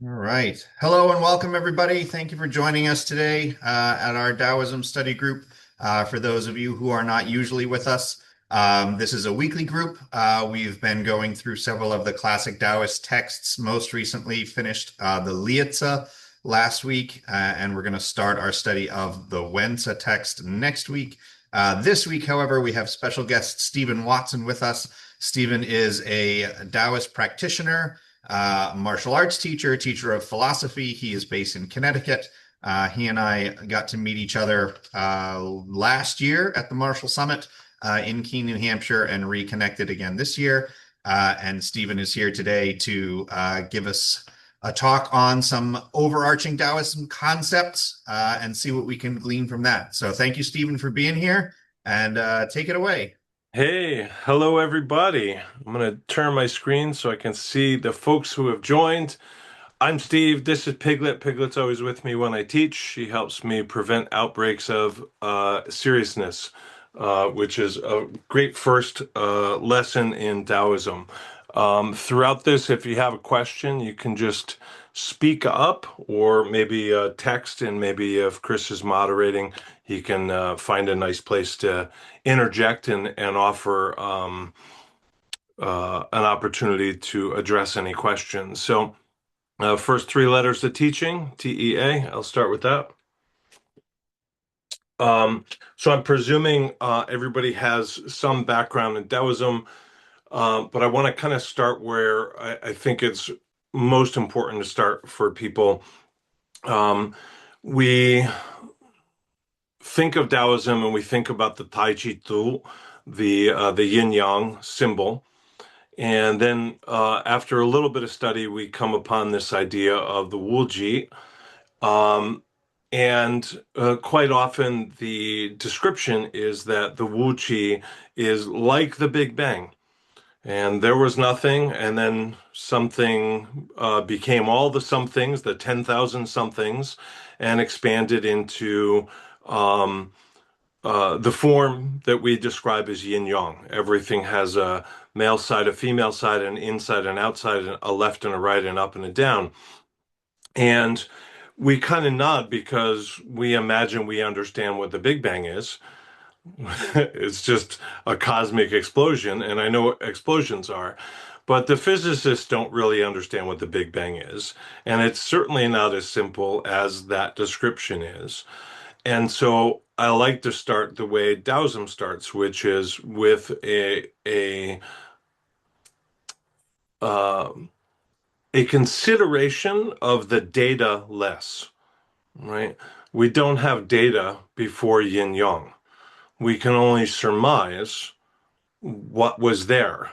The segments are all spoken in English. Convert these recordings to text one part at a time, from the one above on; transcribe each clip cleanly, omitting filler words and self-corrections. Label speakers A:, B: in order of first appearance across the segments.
A: All right. Hello and welcome, everybody. Thank you for joining us today at our Daoism Study Group. For those of you who are not usually with us, this is a weekly group. We've been going through several of the classic Daoist texts, most recently finished the Liezi last week, and we're going to start our study of the Wenzi text next week. This week, however, we have special guest Stephen Watson with us. Stephen is a Daoist practitioner, martial arts teacher, teacher of philosophy. He is based in Connecticut. He and I got to meet each other last year at the Martial Summit in Keene, New Hampshire, and reconnected again this year. And Stephen is here today to give us a talk on some overarching Taoism concepts and see what we can glean from that. So thank you, Stephen, for being here, and take it away.
B: Hey, hello everybody. I'm going to turn my screen so I can see the folks who have joined. I'm Steve. This is Piglet. Piglet's always with me when I teach. She helps me prevent outbreaks of seriousness, which is a great first lesson in Taoism. Throughout this, if you have a question, you can just speak up or maybe text, and maybe if Chris is moderating, he can find a nice place to interject and offer an opportunity to address any questions. So first three letters of teaching, TEA, I'll start with that. So I'm presuming everybody has some background in Taoism, but I want to kind of start where I think it's most important to start for people. We think of Taoism and we think about the Taiji, the yin yang symbol. And then after a little bit of study, we come upon this idea of the Wuji. And quite often the description is that the Wuji is like the Big Bang. And there was nothing, and then something became all the somethings, the 10,000 somethings, and expanded into the form that we describe as yin yang. Everything has a male side, a female side, an inside and outside, a left and a right, and up and a down. And we kind of nod because we imagine we understand what the Big Bang is. It's just a cosmic explosion, and I know what explosions are, but the physicists don't really understand what the Big Bang is, and it's certainly not as simple as that description is. And so I like to start the way Taoism starts, which is with a consideration of the data less, right? We don't have data before yin yang. We can only surmise what was there,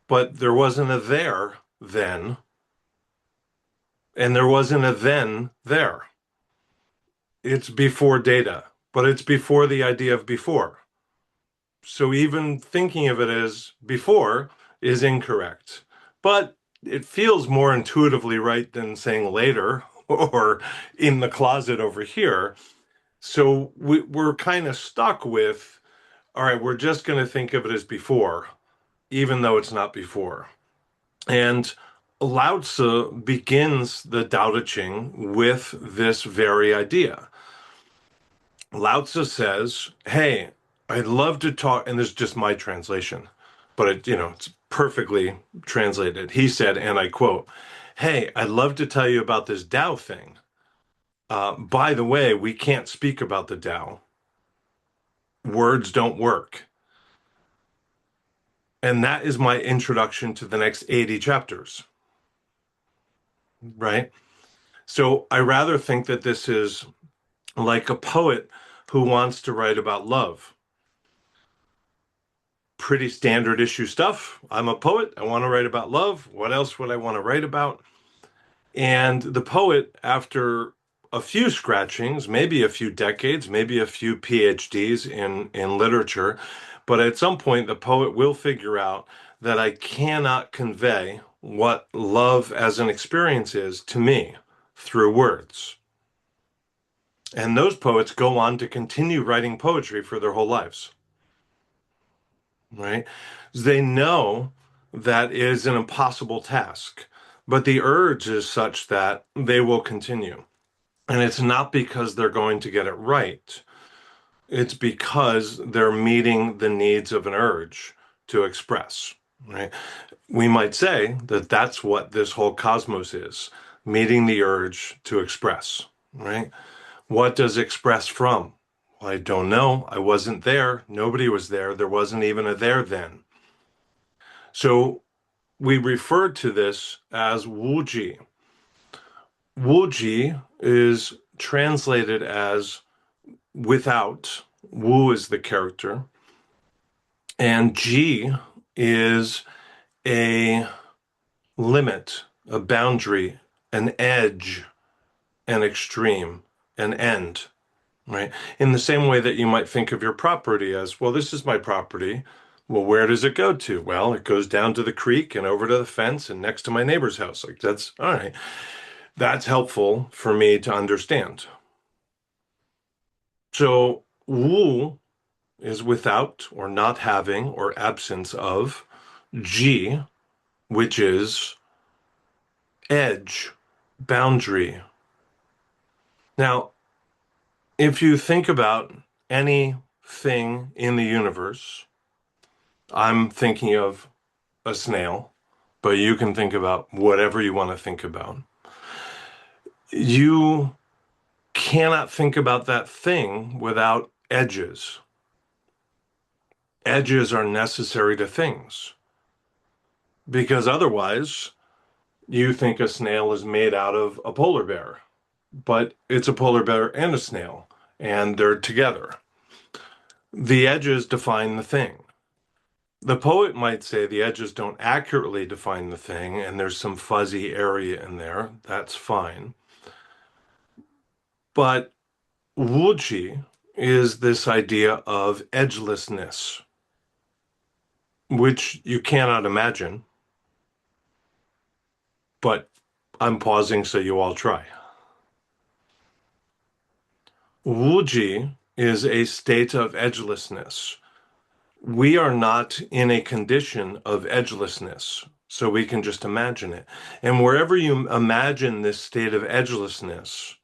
B: but there wasn't a there then, and there wasn't a then there. It's before data, but it's before the idea of before. So even thinking of it as before is incorrect, but it feels more intuitively right than saying later or in the closet over here. So we're kind of stuck with, all right, we're just going to think of it as before, even though it's not before. And Lao Tzu begins the Tao Te Ching with this very idea. Lao Tzu says, hey, I'd love to talk, and this is just my translation, but it's perfectly translated. He said, and I quote, hey, I'd love to tell you about this Tao thing. By the way, we can't speak about the Tao. Words don't work. And that is my introduction to the next 80 chapters, right? So I rather think that this is like a poet who wants to write about love. Pretty standard issue stuff. I'm a poet. I want to write about love. What else would I want to write about? And the poet, after a few scratchings, maybe a few decades, maybe a few PhDs in literature, but at some point the poet will figure out that I cannot convey what love as an experience is to me through words. And those poets go on to continue writing poetry for their whole lives, right? They know that is an impossible task, but the urge is such that they will continue. And it's not because they're going to get it right. It's because they're meeting the needs of an urge to express, right? We might say that that's what this whole cosmos is, meeting the urge to express, right? What does express from? Well, I don't know. I wasn't there. Nobody was there. There wasn't even a there then. So we refer to this as Wuji. Wuji is translated as without. Wu is the character, and Ji is a limit, a boundary, an edge, an extreme, an end, right? In the same way that you might think of your property as, well, this is my property. Well, where does it go to? Well, it goes down to the creek and over to the fence and next to my neighbor's house. Like, that's all right. That's helpful for me to understand. So, Wu is without or not having or absence of. Ji, which is edge, boundary. Now, if you think about anything in the universe, I'm thinking of a snail, but you can think about whatever you want to think about. You cannot think about that thing without edges. Edges are necessary to things because otherwise you think a snail is made out of a polar bear, but it's a polar bear and a snail, and they're together. The edges define the thing. The poet might say the edges don't accurately define the thing, and there's some fuzzy area in there. That's fine. But Wuji is this idea of edgelessness, which you cannot imagine, but I'm pausing so you all try. Wuji is a state of edgelessness. We are not in a condition of edgelessness, so we can just imagine it. And wherever you imagine this state of edgelessness,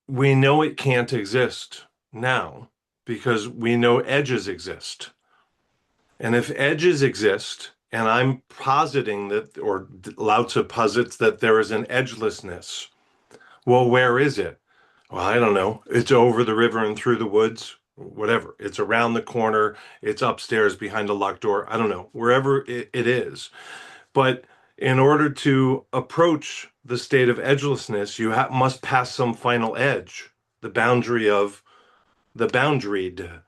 B: we know it can't exist now because we know edges exist. And if edges exist, and I'm positing that, or Lao Tzu posits that there is an edgelessness, well, where is it? Well, I don't know. It's over the river and through the woods, whatever. It's around the corner. It's upstairs behind a locked door. I don't know. Wherever it is. But in order to approach the state of edgelessness, you must pass some final edge, the boundary of the boundaried.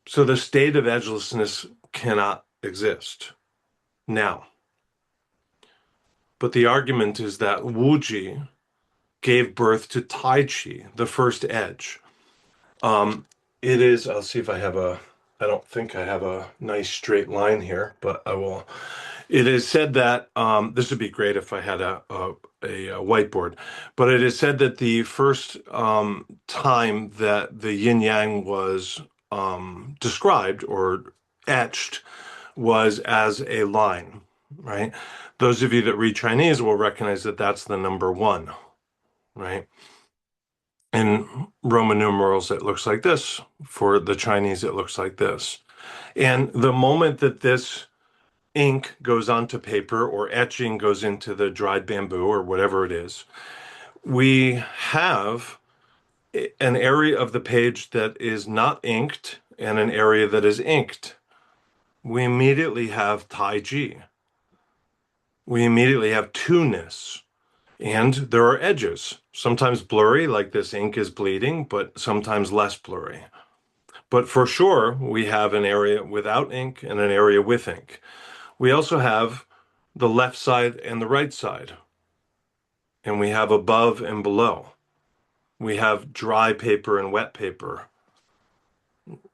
B: So the state of edgelessness cannot exist now. But the argument is that Wuji gave birth to Taiji, the first edge. It is, I'll see if I have I don't think I have a nice straight line here, but I will. It is said that, this would be great if I had a whiteboard, but it is said that the first time that the yin yang was described or etched was as a line, right? Those of you that read Chinese will recognize that that's the number one, right? In Roman numerals, it looks like this. For the Chinese, it looks like this. And the moment that this ink goes onto paper or etching goes into the dried bamboo or whatever it is, we have an area of the page that is not inked and an area that is inked. We immediately have Taiji. We immediately have two-ness. And there are edges, sometimes blurry, like this ink is bleeding, but sometimes less blurry. But for sure, we have an area without ink and an area with ink. We also have the left side and the right side. And we have above and below. We have dry paper and wet paper,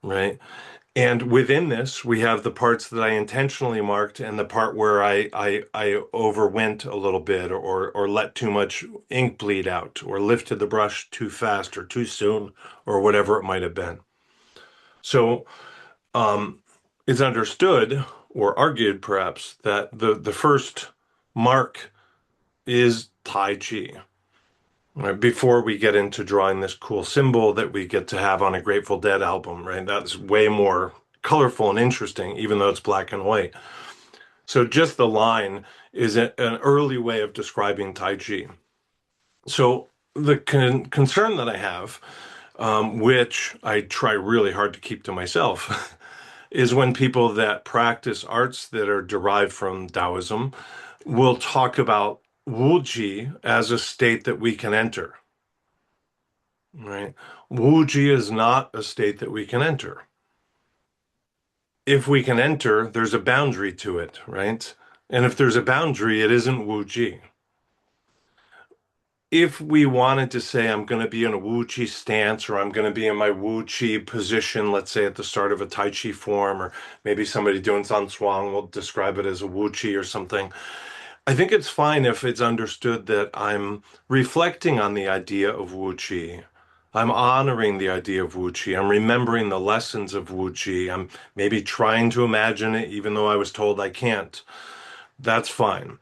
B: right? And within this, we have the parts that I intentionally marked and the part where I overwent a little bit or let too much ink bleed out or lifted the brush too fast or too soon or whatever it might have been. So it's understood or argued perhaps that the first mark is Taiji. Right, before we get into drawing this cool symbol that we get to have on a Grateful Dead album, right? That's way more colorful and interesting, even though it's black and white. So just the line is an early way of describing Taiji. So the concern that I have, which I try really hard to keep to myself, is when people that practice arts that are derived from Taoism will talk about Wuji as a state that we can enter, right? Wuji is not a state that we can enter. If we can enter, there's a boundary to it, right? And if there's a boundary, it isn't Wuji. If we wanted to say, I'm going to be in a Wu Chi stance, or I'm going to be in my Wu Chi position, let's say at the start of a Tai Chi form, or maybe somebody doing San Suang will describe it as a Wu Chi or something. I think it's fine if it's understood that I'm reflecting on the idea of Wu Chi. I'm honoring the idea of Wu Chi. I'm remembering the lessons of Wu Chi. I'm maybe trying to imagine it, even though I was told I can't. That's fine.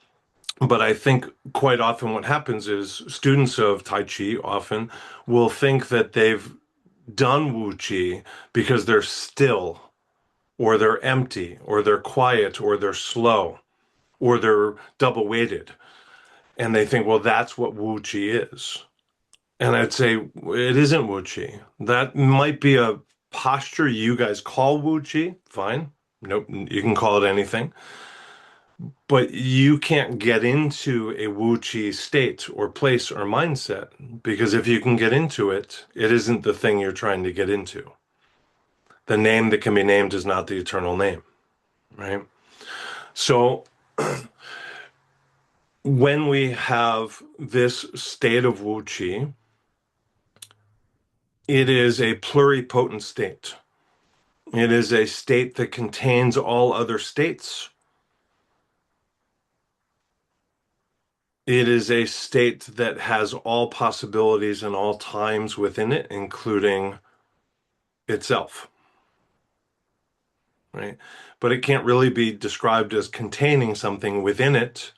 B: But I think quite often what happens is students of Tai Chi often will think that they've done Wu Chi because they're still, or they're empty, or they're quiet, or they're slow, or they're double weighted. And they think, well, that's what Wu Chi is. And I'd say it isn't Wu Chi. That might be a posture you guys call Wu Chi. Fine. Nope. You can call it anything. But you can't get into a Wu Chi state or place or mindset because if you can get into it, it isn't the thing you're trying to get into. The name that can be named is not the eternal name, right? So when we have this state of Wu Chi, it is a pluripotent state. It is a state that contains all other states. It is a state that has all possibilities and all times within it, including itself, right? But it can't really be described as containing something within it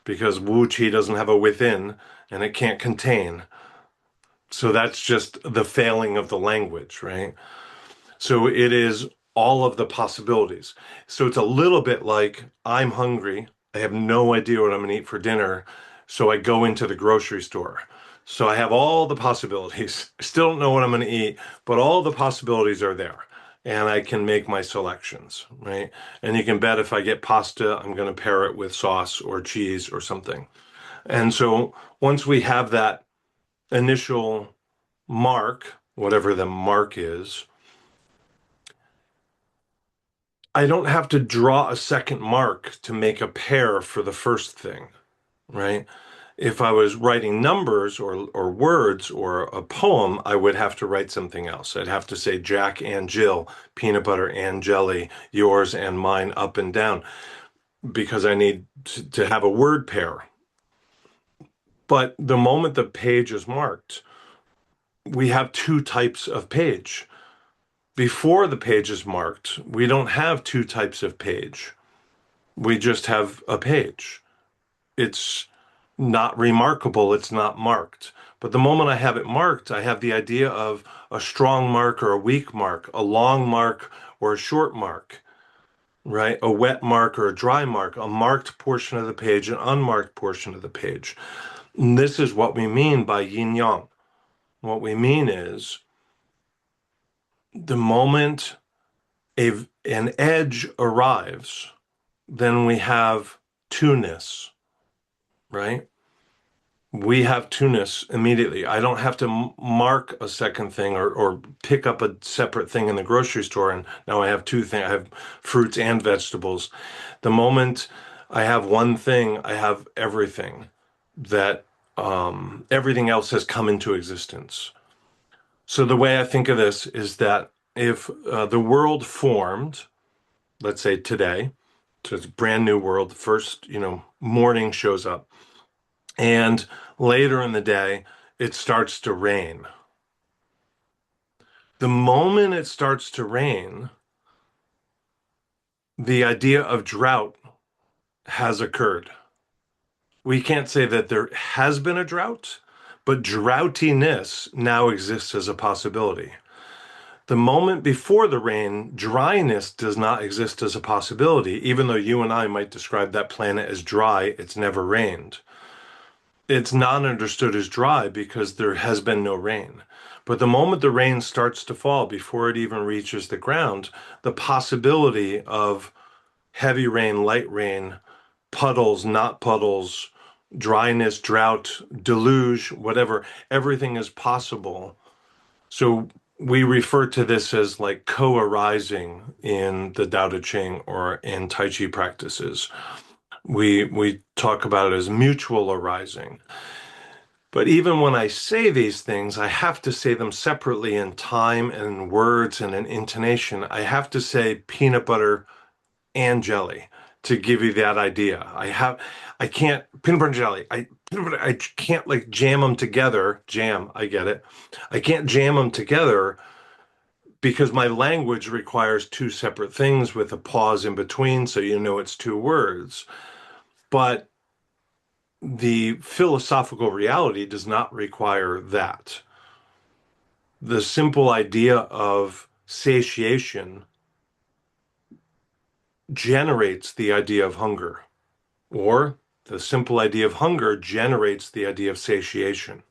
B: because Wu Chi doesn't have a within and it can't contain. So that's just the failing of the language, right? So it is all of the possibilities. So it's a little bit like I'm hungry. I have no idea what I'm going to eat for dinner. So I go into the grocery store. So I have all the possibilities. I still don't know what I'm going to eat, but all the possibilities are there. And I can make my selections, right? And you can bet if I get pasta, I'm going to pair it with sauce or cheese or something. And so once we have that initial mark, whatever the mark is, I don't have to draw a second mark to make a pair for the first thing, right? If I was writing numbers or words or a poem, I would have to write something else. I'd have to say Jack and Jill, peanut butter and jelly, yours and mine, up and down, because I need to have a word pair. But the moment the page is marked, we have two types of page. Before the page is marked, we don't have two types of page. We just have a page. It's not remarkable, it's not marked. But the moment I have it marked, I have the idea of a strong mark or a weak mark, a long mark or a short mark, right? A wet mark or a dry mark, a marked portion of the page, an unmarked portion of the page. And this is what we mean by yin yang. What we mean is the moment an edge arrives, then we have two-ness, right? We have two-ness immediately. I don't have to mark a second thing or pick up a separate thing in the grocery store and now I have two things. I have fruits and vegetables. The moment I have one thing, I have everything that everything else has come into existence. So the way I think of this is that if the world formed, let's say today, so it's a brand new world, the first, morning shows up. And later in the day, it starts to rain. The moment it starts to rain, the idea of drought has occurred. We can't say that there has been a drought, but droughtiness now exists as a possibility. The moment before the rain, dryness does not exist as a possibility, even though you and I might describe that planet as dry, it's never rained. It's not understood as dry because there has been no rain. But the moment the rain starts to fall, before it even reaches the ground, the possibility of heavy rain, light rain, puddles, not puddles, dryness, drought, deluge, whatever, everything is possible. So we refer to this as like co-arising in the Tao Te Ching or in Taiji practices. We talk about it as mutual arising. But even when I say these things, I have to say them separately in time and in words and in intonation. I have to say peanut butter and jelly to give you that idea. I can't peanut butter and jelly. I can't like jam them together. Jam, I get it. I can't jam them together because my language requires two separate things with a pause in between, so you know it's two words. But the philosophical reality does not require that. The simple idea of satiation generates the idea of hunger, or the simple idea of hunger generates the idea of satiation.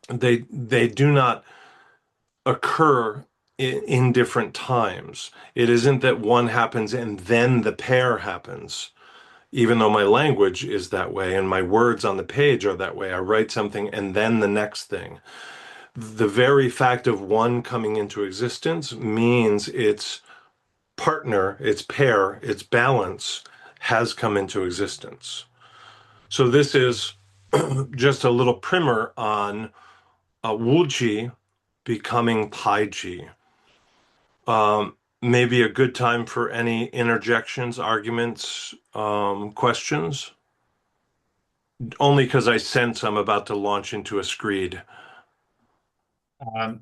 B: They do not occur in different times. It isn't that one happens and then the pair happens, even though my language is that way and my words on the page are that way. I write something and then the next thing. The very fact of one coming into existence means its partner, its pair, its balance has come into existence. So this is just a little primer on Wuji becoming Taiji. Maybe a good time for any interjections, arguments, questions. Only because I sense I'm about to launch into a screed.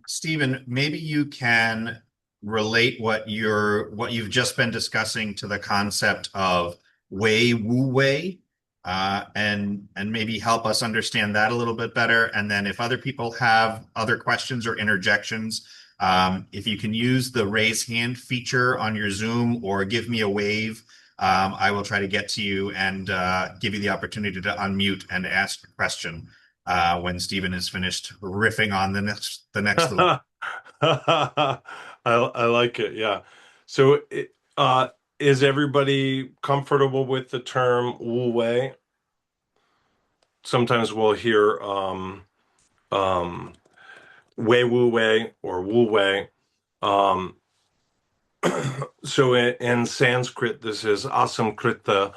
A: Stephen, maybe you can relate what you've just been discussing to the concept of Wei Wu Wei, and maybe help us understand that a little bit better. And then if other people have other questions or interjections, if you can use the raise hand feature on your Zoom or give me a wave, I will try to get to you and give you the opportunity to unmute and ask a question when Stephen is finished riffing on the next little.
B: I like it. Yeah. So, is everybody comfortable with the term Wu Wei? Sometimes we'll hear Wei Wu Wei or Wu Wei. Um, so in Sanskrit, this is Asamkrita,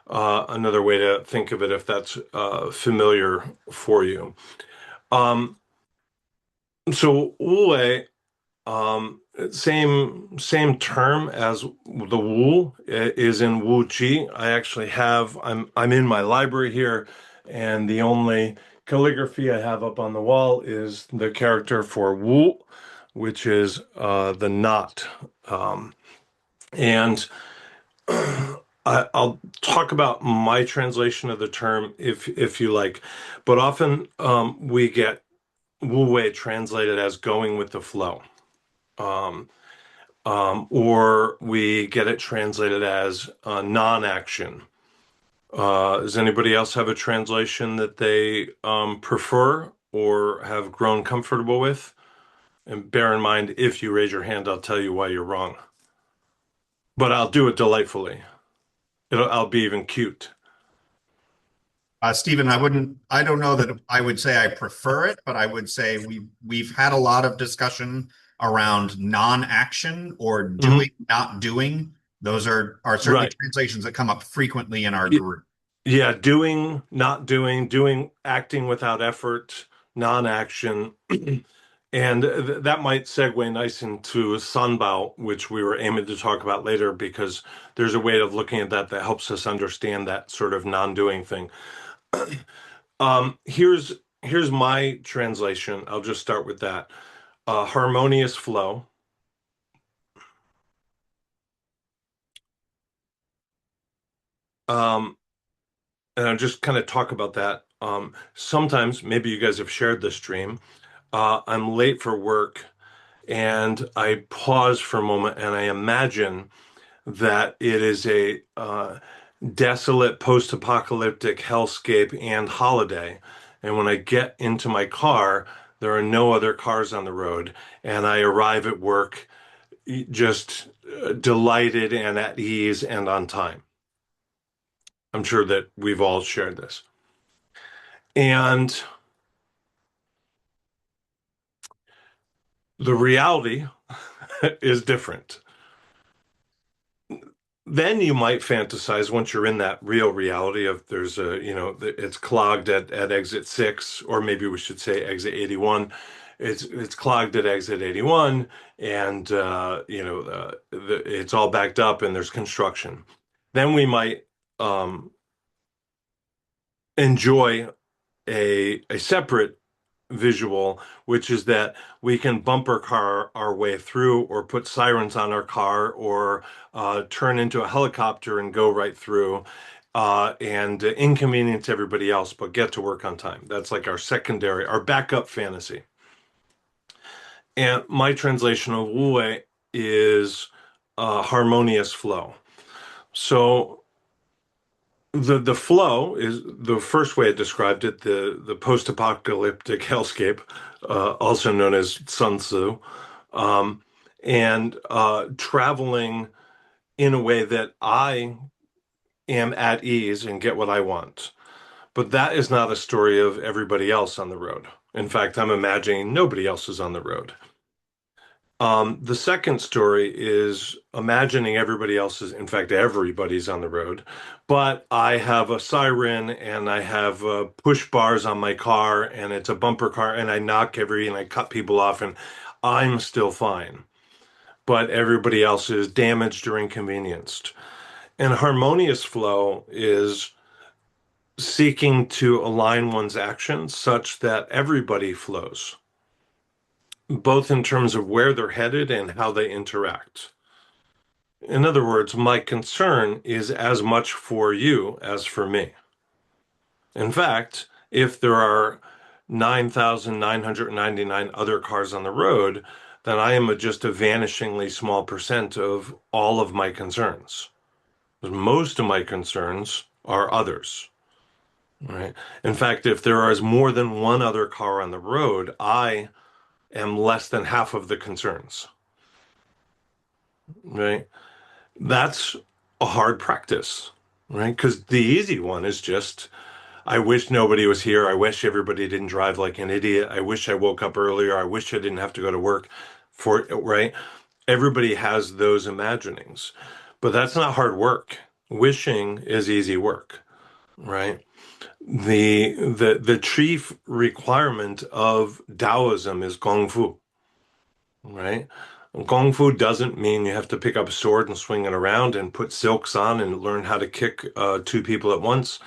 B: another way to think of it if that's familiar for you. Um, so Wu Wei, same term as the Wu is in Wuji. I actually have I'm in my library here, and the only calligraphy I have up on the wall is the character for Wu, which is the knot. And I'll talk about my translation of the term if you like, but often we get Wu Wei translated as going with the flow. Um, or we get it translated as non-action. Does anybody else have a translation that they prefer or have grown comfortable with? And bear in mind, if you raise your hand, I'll tell you why you're wrong. But I'll do it delightfully. I'll be even cute.
A: Stephen, I don't know that I would say I prefer it, but I would say we've had a lot of discussion around non-action or
B: Hmm.
A: doing, not doing. Those are certainly
B: Right.
A: translations that come up frequently in our group.
B: Yeah, doing, not doing, doing, acting without effort, non-action. And that might segue nice into SanBao, which we were aiming to talk about later, because there's a way of looking at that that helps us understand that sort of non-doing thing. Here's my translation. I'll just start with that. Harmonious flow, Um, and I'll just kind of talk about that. Sometimes, maybe you guys have shared this dream. I'm late for work and I pause for a moment and I imagine that it is a desolate post-apocalyptic hellscape and holiday. And when I get into my car, there are no other cars on the road, and I arrive at work just delighted and at ease and on time. I'm sure that we've all shared this. And the reality is different. Then you might fantasize once you're in that real reality of there's a, it's clogged at exit 6, or maybe we should say exit 81. It's clogged at exit 81, and it's all backed up and there's construction. Then we might enjoy a separate visual, which is that we can bumper car our way through, or put sirens on our car, or turn into a helicopter and go right through, and inconvenience everybody else, but get to work on time. That's like our secondary, our backup fantasy. And my translation of Wu is harmonious flow. So the flow is the first way I described it, the post-apocalyptic hellscape, also known as Sun Tzu, um, and traveling in a way that I am at ease and get what I want. But that is not a story of everybody else on the road. In fact, I'm imagining nobody else is on the road. The second story is imagining everybody else is, in fact, everybody's on the road, but I have a siren and I have push bars on my car and it's a bumper car and I and I cut people off and I'm still fine, but everybody else is damaged or inconvenienced. And harmonious flow is seeking to align one's actions such that everybody flows, both in terms of where they're headed and how they interact. In other words, my concern is as much for you as for me. In fact, if there are 9,999 other cars on the road, then I am just a vanishingly small percent of all of my concerns. Most of my concerns are others, right? In fact, if there is more than one other car on the road, I am less than half of the concerns, right? That's a hard practice, right? Because the easy one is just, I wish nobody was here. I wish everybody didn't drive like an idiot. I wish I woke up earlier. I wish I didn't have to go to work right? Everybody has those imaginings, but that's not hard work. Wishing is easy work, right? The chief requirement of Taoism is Gong Fu, right? Kung Fu doesn't mean you have to pick up a sword and swing it around and put silks on and learn how to kick two people at once.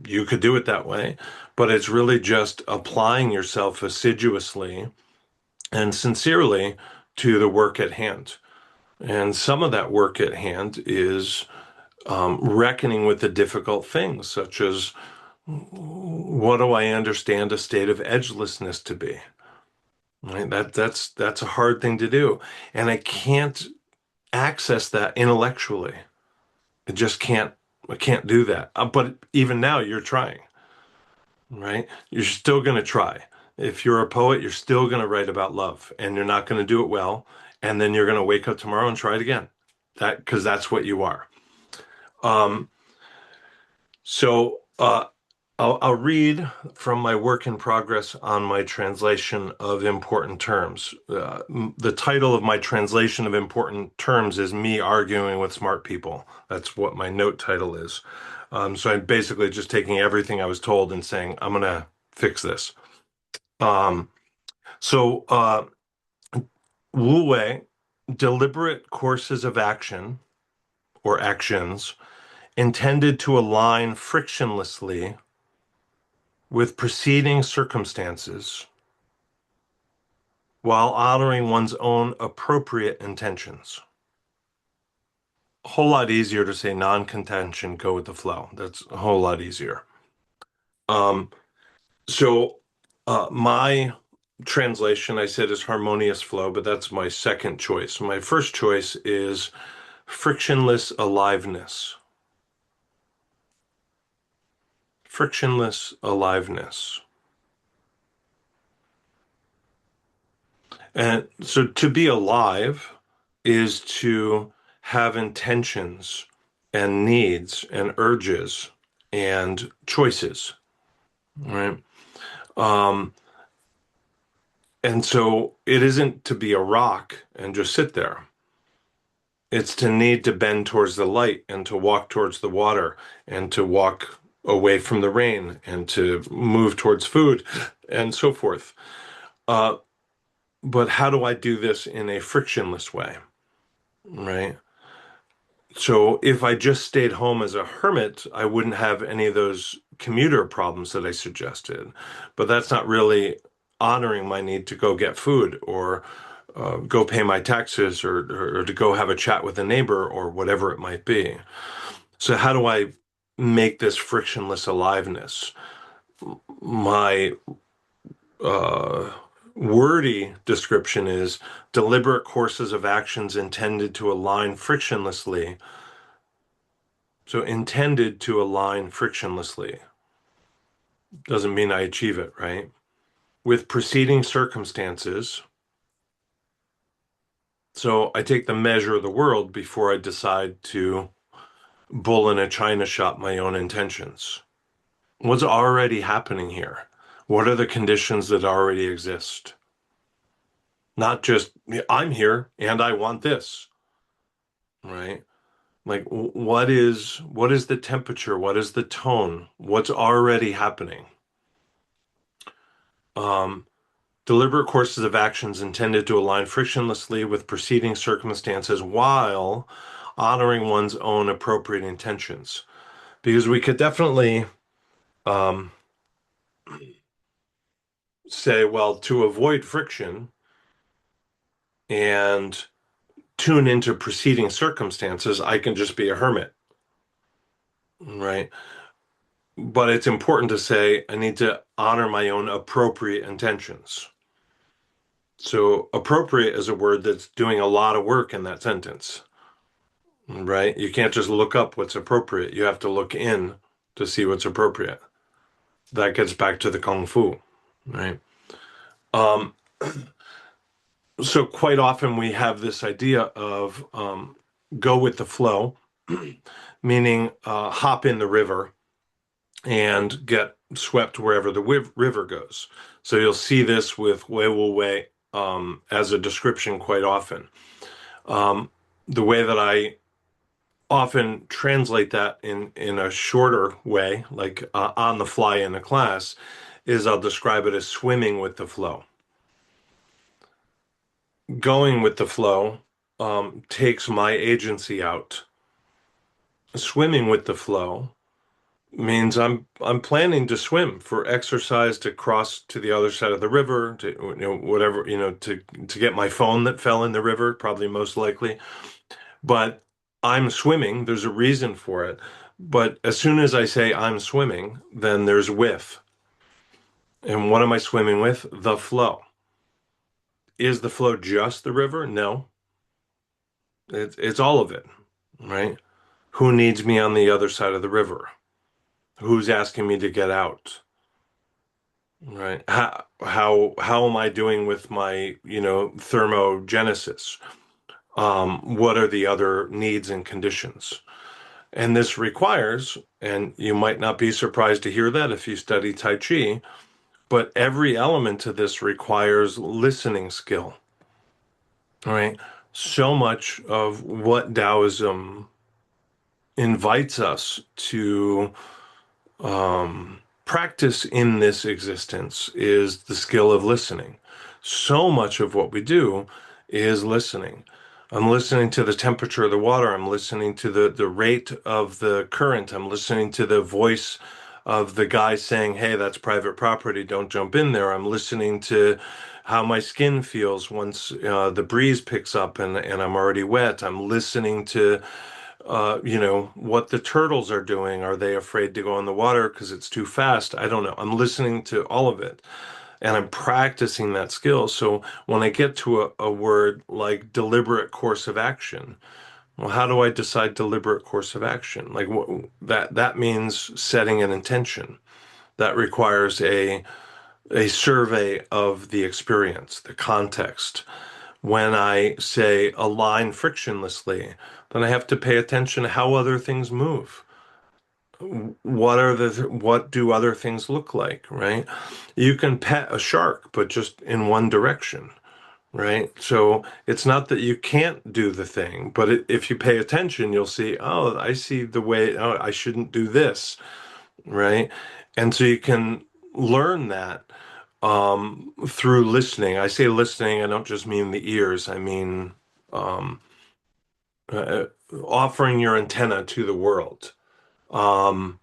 B: You could do it that way, but it's really just applying yourself assiduously and sincerely to the work at hand. And some of that work at hand is reckoning with the difficult things, such as what do I understand a state of edgelessness to be? Right? That's a hard thing to do, and I can't access that intellectually. I just can't. I can't do that. But even now, you're trying, right? You're still going to try. If you're a poet, you're still going to write about love, and you're not going to do it well. And then you're going to wake up tomorrow and try it again. Because that's what you are. Um, so I'll read from my work in progress on my translation of important terms. The title of my translation of important terms is Me Arguing with Smart People. That's what my note title is. So I'm basically just taking everything I was told and saying, I'm going to fix this. Um, so Wu Wei, deliberate courses of action or actions intended to align frictionlessly with preceding circumstances while honoring one's own appropriate intentions. a whole lot easier to say non-contention, go with the flow. That's a whole lot easier. Um, so my translation, I said, is harmonious flow, but that's my second choice. My first choice is frictionless aliveness. Frictionless aliveness. And so to be alive is to have intentions and needs and urges and choices, right? Um, and so it isn't to be a rock and just sit there. It's to need to bend towards the light and to walk towards the water and to walk away from the rain and to move towards food and so forth. Uh, but how do I do this in a frictionless way, right? So if I just stayed home as a hermit, I wouldn't have any of those commuter problems that I suggested. But that's not really honoring my need to go get food or go pay my taxes or to go have a chat with a neighbor or whatever it might be. So how do I make this frictionless aliveness? My uh, wordy description is deliberate courses of actions intended to align frictionlessly. So intended to align frictionlessly doesn't mean I achieve it, right? With preceding circumstances. So I take the measure of the world before I decide to bull in a china shop my own intentions. What's already happening here? What are the conditions that already exist? Not just, I'm here and I want this, right? Like what is the temperature? What is the tone? What's already happening? Um, Deliberate courses of actions intended to align frictionlessly with preceding circumstances while honoring one's own appropriate intentions. Because we could definitely um, say, well, to avoid friction and tune into preceding circumstances, I can just be a hermit, right? But it's important to say I need to honor my own appropriate intentions. So appropriate is a word that's doing a lot of work in that sentence, right? You can't just look up what's appropriate. You have to look in to see what's appropriate. That gets back to the Kung Fu, right? Um, so quite often we have this idea of go with the flow, meaning hop in the river and get swept wherever the river goes. So you'll see this with Wei Wu Wei as a description quite often. The way that I often translate that in a shorter way, like on the fly in a class, is I'll describe it as swimming with the flow. Going with the flow takes my agency out. Swimming with the flow means I'm planning to swim for exercise to cross to the other side of the river, to whatever, to get my phone that fell in the river, probably most likely. But I'm swimming, there's a reason for it. But as soon as I say I'm swimming, then there's with. And what am I swimming with? The flow. Is the flow just the river? No. It's all of it, right? Who needs me on the other side of the river? Who's asking me to get out? Right? How am I doing with my, thermogenesis? What are the other needs and conditions? And this requires, and you might not be surprised to hear that if you study Tai Chi, but every element of this requires listening skill, right? So much of what Taoism invites us to practice in this existence is the skill of listening. So much of what we do is listening. I'm listening to the temperature of the water. I'm listening to the rate of the current. I'm listening to the voice of the guy saying, hey, that's private property. Don't jump in there. I'm listening to how my skin feels once the breeze picks up and I'm already wet. I'm listening to what the turtles are doing. Are they afraid to go in the water because it's too fast? I don't know. I'm listening to all of it and I'm practicing that skill. So when I get to a word like deliberate course of action, well, how do I decide deliberate course of action? Like that means setting an intention. That requires a survey of the experience, the context. When I say align frictionlessly, then I have to pay attention to how other things move. What do other things look like, right? You can pet a shark, but just in one direction, right? So it's not that you can't do the thing, but if you pay attention, you'll see, oh, I see the way, oh, I shouldn't do this, right? And so you can learn that through listening. I say listening, I don't just mean the ears, I mean um, uh, offering your antenna to the world. Um,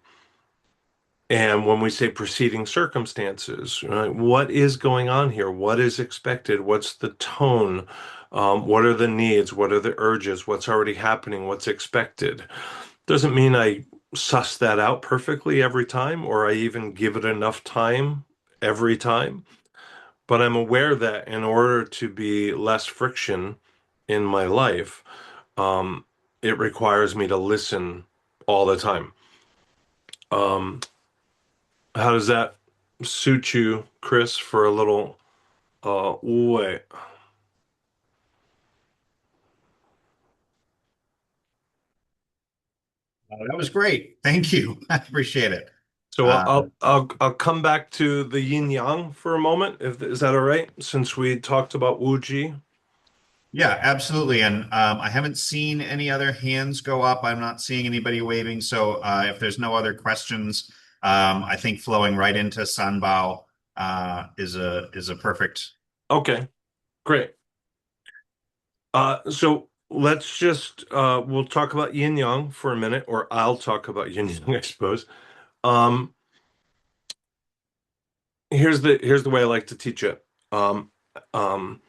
B: and when we say preceding circumstances, right, what is going on here? What is expected? What's the tone? What are the needs? What are the urges? What's already happening? What's expected? Doesn't mean I suss that out perfectly every time, or I even give it enough time every time. But I'm aware that in order to be less friction in my life, um, it requires me to listen all the time. Um, how does that suit you, Chris, for a little wait?
A: That was great. Thank you. I appreciate it.
B: So
A: Uh,
B: I'll come back to the yin yang for a moment, if is that all right? Since we talked about Wuji.
A: yeah, absolutely. And I haven't seen any other hands go up. I'm not seeing anybody waving. So if there's no other questions, I think flowing right into SanBao is a perfect.
B: Okay, great. So let's just we'll talk about yin yang for a minute, or I'll talk about yin yang, I suppose. Um, here's the way I like to teach it. Um, um,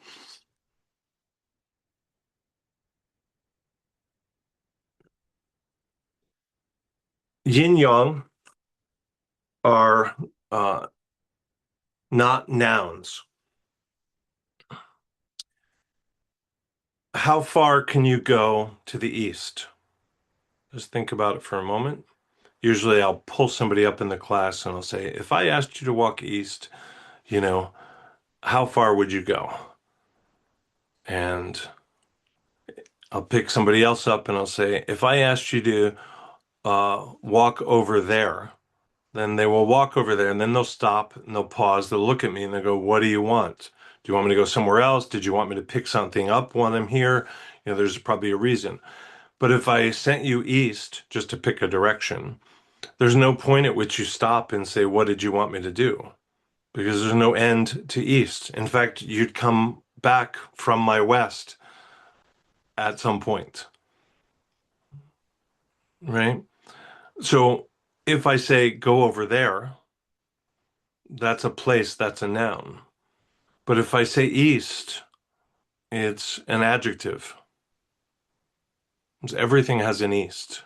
B: yin yang are not nouns. How far can you go to the east? Just think about it for a moment. Usually I'll pull somebody up in the class and I'll say, if I asked you to walk east, you know, how far would you go? And I'll pick somebody else up and I'll say, if I asked you to walk over there, then they will walk over there and then they'll stop and they'll pause. They'll look at me and they'll go, what do you want? Do you want me to go somewhere else? Did you want me to pick something up when I'm here? There's probably a reason. But if I sent you east just to pick a direction, there's no point at which you stop and say, what did you want me to do? Because there's no end to east. In fact, you'd come back from my west at some point, right? So if I say go over there, that's a place, that's a noun. But if I say east, it's an adjective. Everything has an east.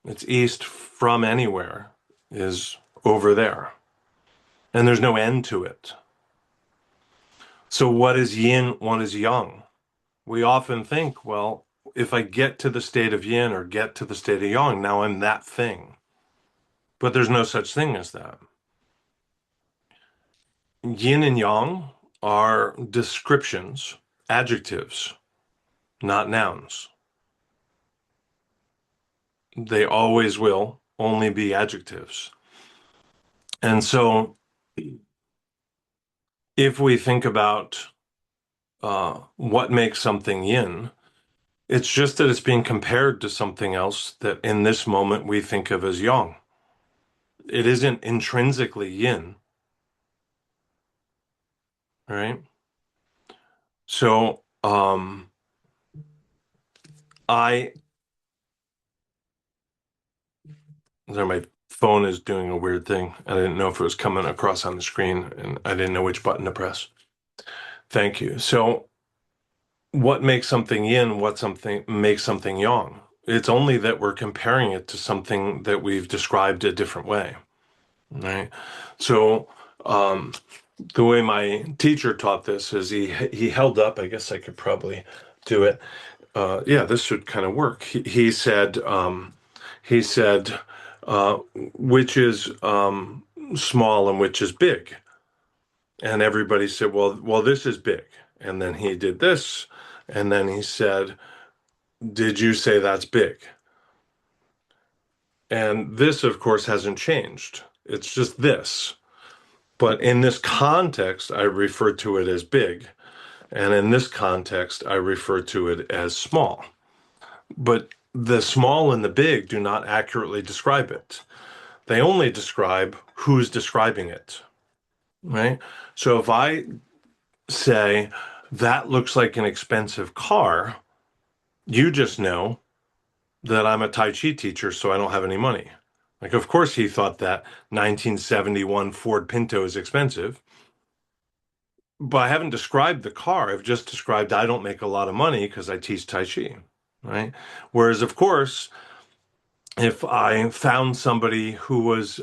B: It's east from anywhere is over there. And there's no end to it. So what is yin? What is yang? We often think, well, if I get to the state of yin or get to the state of yang, now I'm that thing. But there's no such thing as that. Yin and yang are descriptions, adjectives, not nouns. They always will only be adjectives. And so if we think about what makes something yin, it's just that it's being compared to something else that in this moment we think of as yang. It isn't intrinsically yin, right? So I there my phone is doing a weird thing. I didn't know if it was coming across on the screen and I didn't know which button to press. Thank you. So what makes something yin, what something makes something yang? It's only that we're comparing it to something that we've described a different way, right? So, um, the way my teacher taught this is he held up. I guess I could probably do it. Yeah, this should kind of work. He said, uh, which is small and which is big, and everybody said, well, this is big. And then he did this, and then he said, did you say that's big? And this, of course, hasn't changed. It's just this. But in this context, I refer to it as big. And in this context, I refer to it as small. But the small and the big do not accurately describe it. They only describe who's describing it, right? So if I say, that looks like an expensive car, you just know that I'm a Tai Chi teacher, so I don't have any money. Like, of course, he thought that 1971 Ford Pinto is expensive, but I haven't described the car. I've just described I don't make a lot of money because I teach Tai Chi, right? Whereas, of course, if I found somebody who was,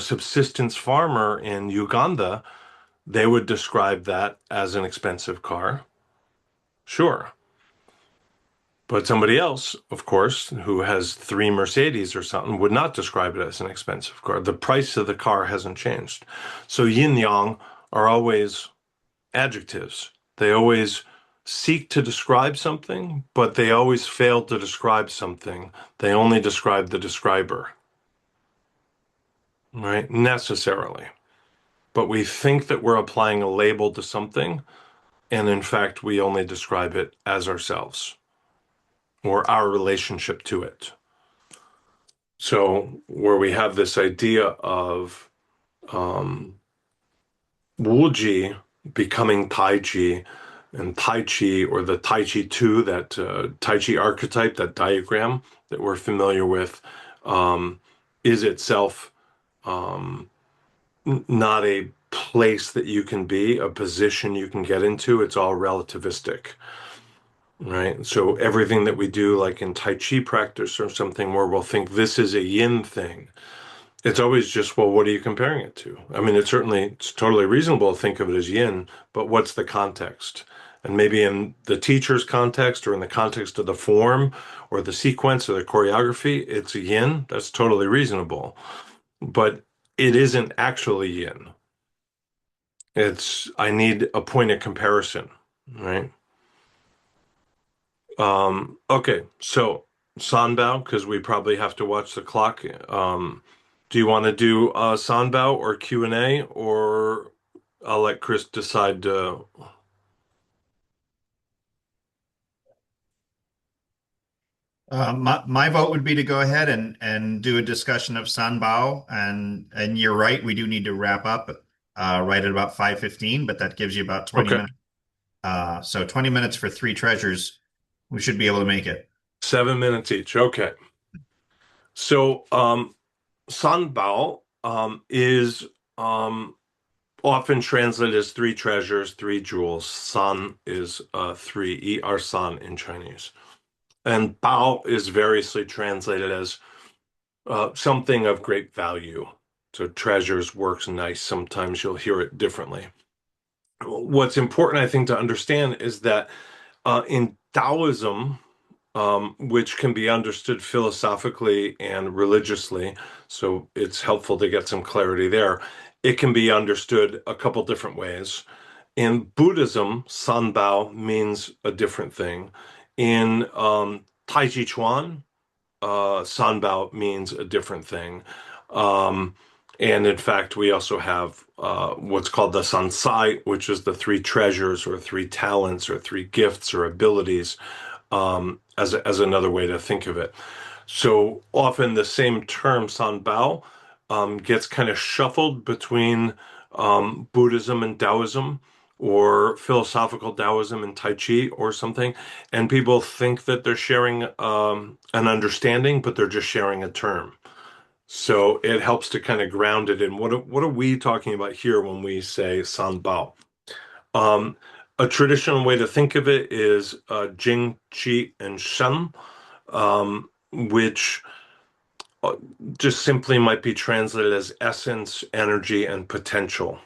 B: subsistence farmer in Uganda, they would describe that as an expensive car. Sure. But somebody else, of course, who has three Mercedes or something, would not describe it as an expensive car. The price of the car hasn't changed. So yin yang are always adjectives. They always seek to describe something, but they always fail to describe something. They only describe the describer, right? Necessarily. But we think that we're applying a label to something, and in fact, we only describe it as ourselves or our relationship to it. So, where we have this idea of Wuji becoming Taiji, and Tai Chi, or the Tai Chi 2, that Tai Chi archetype, that diagram that we're familiar with, um, is itself um, not a place that you can be, a position you can get into. It's all relativistic, right? So everything that we do, like in Tai Chi practice or something, where we'll think this is a yin thing, it's always just, well, what are you comparing it to? I mean, it's totally reasonable to think of it as yin, but what's the context? And maybe in the teacher's context or in the context of the form or the sequence or the choreography, it's yin. That's totally reasonable. But it isn't actually yin. I need a point of comparison, right? Okay, so SanBao, because we probably have to watch the clock. Do you want to do SanBao or Q&A, or I'll let Chris decide?
A: My vote would be to go ahead and do a discussion of SanBao, and you're right, we do need to wrap up right at about 5:15, but that gives you about 20
B: Okay,
A: minutes. So 20 minutes for three treasures, we should be able to make it.
B: 7 minutes each. Okay, so SanBao is often translated as three treasures, three jewels. San is three, san in Chinese. And Bao is variously translated as something of great value. So treasures works nice. Sometimes you'll hear it differently. What's important, I think, to understand is that in Taoism, which can be understood philosophically and religiously, so it's helpful to get some clarity there. It can be understood a couple different ways. In Buddhism, Sanbao means a different thing. In Taiji Chuan, Sanbao means a different thing. Um, and in fact, we also have what's called the Sansai, which is the three treasures or three talents or three gifts or abilities, as another way to think of it. So often the same term, Sanbao, gets kind of shuffled between Buddhism and Taoism, or philosophical Taoism and Tai Chi or something. And people think that they're sharing an understanding, but they're just sharing a term. So it helps to kind of ground it in what are we talking about here when we say Sanbao? Um, a traditional way to think of it is Jing, Qi, and Shen. which just simply might be translated as essence, energy, and potential.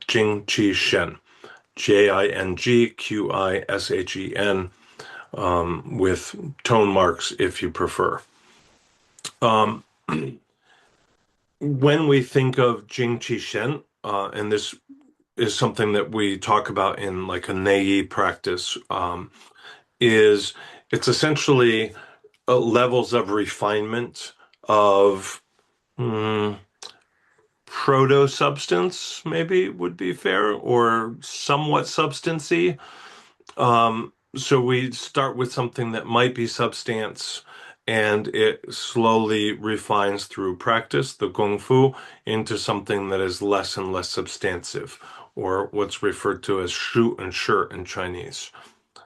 B: Jing Qi Shen. Jingqishen, with tone marks if you prefer. Um, when we think of Jing Qi Shen, and this is something that we talk about in like a Nei practice, is it's essentially levels of refinement of proto substance, maybe would be fair, or somewhat substancy. So we start with something that might be substance, and it slowly refines through practice, the Kung Fu, into something that is less and less substantive, or what's referred to as shu and shi in Chinese.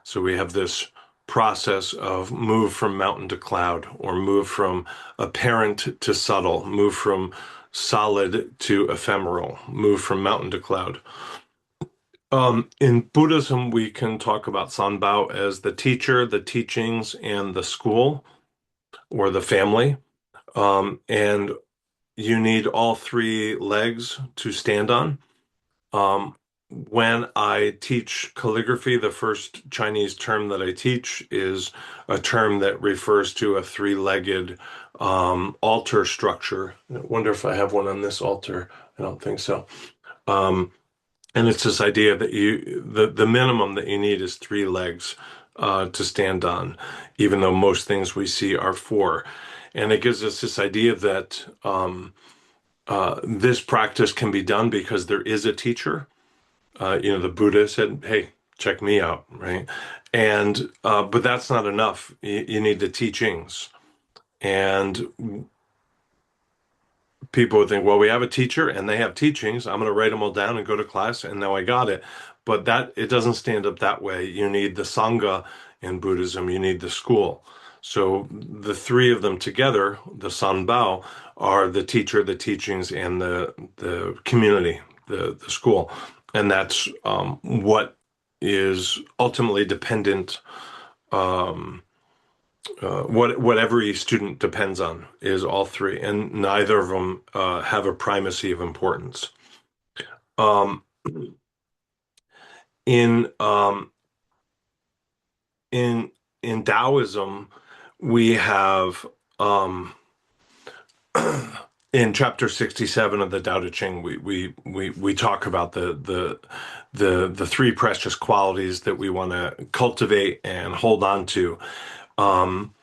B: So we have this process of move from mountain to cloud, or move from apparent to subtle, move from solid to ephemeral, move from mountain to cloud. In Buddhism, we can talk about SanBao as the teacher, the teachings, and the school or the family. And you need all three legs to stand on. When I teach calligraphy, the first Chinese term that I teach is a term that refers to a three-legged altar structure. I wonder if I have one on this altar. I don't think so. And it's this idea that the minimum that you need is three legs to stand on, even though most things we see are four. And it gives us this idea that this practice can be done because there is a teacher. The Buddha said, "Hey, check me out," right? And but that's not enough. You need the teachings. And people would think, well, we have a teacher and they have teachings. I'm going to write them all down and go to class, and now I got it. But that it doesn't stand up that way. You need the Sangha in Buddhism. You need the school. So the three of them together, the SanBao, are the teacher, the teachings, and the community, the school, and that's what is ultimately dependent. Um, what every student depends on is all three, and neither of them have a primacy of importance. Um, in in in Taoism, we have in chapter 67 of the Tao Te Ching, we talk about the three precious qualities that we want to cultivate and hold on to. Um,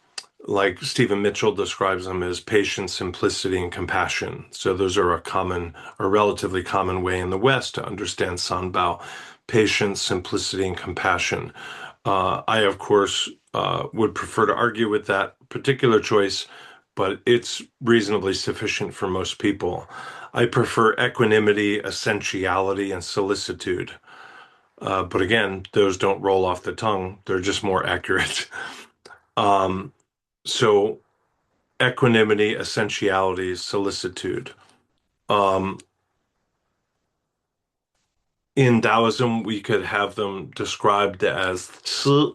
B: like Stephen Mitchell describes them as patience, simplicity, and compassion. So those are a relatively common way in the West to understand Sanbao: patience, simplicity, and compassion. I, of course, would prefer to argue with that particular choice, but it's reasonably sufficient for most people. I prefer equanimity, essentiality, and solicitude. But again, those don't roll off the tongue. They're just more accurate. Um, so equanimity, essentiality, solicitude. Um, in Taoism, we could have them described as ci,